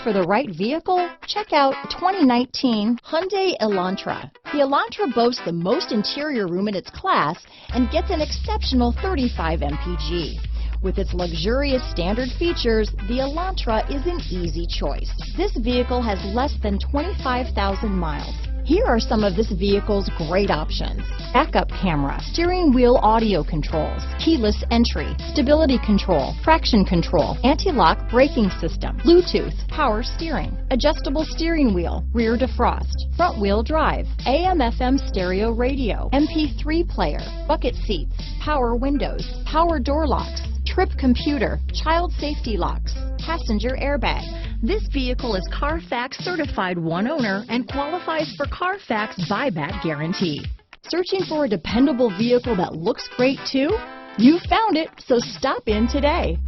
for the right vehicle? Check out 2019 Hyundai Elantra. The Elantra boasts the most interior room in its class and gets an exceptional 35 mpg. With its luxurious standard features, the Elantra is an easy choice. This vehicle has less than 25,000 miles. Here are some of this vehicle's great options: backup camera, steering wheel audio controls, keyless entry, stability control, traction control, anti-lock braking system, Bluetooth, power steering, adjustable steering wheel, rear defrost, front wheel drive, AM/FM stereo radio, MP3 player, bucket seats, power windows, power door locks, trip computer, child safety locks, passenger airbag. This vehicle is CARFAX certified one owner and qualifies for CARFAX buyback guarantee. Searching for a dependable vehicle that looks great too? You found it, so stop in today.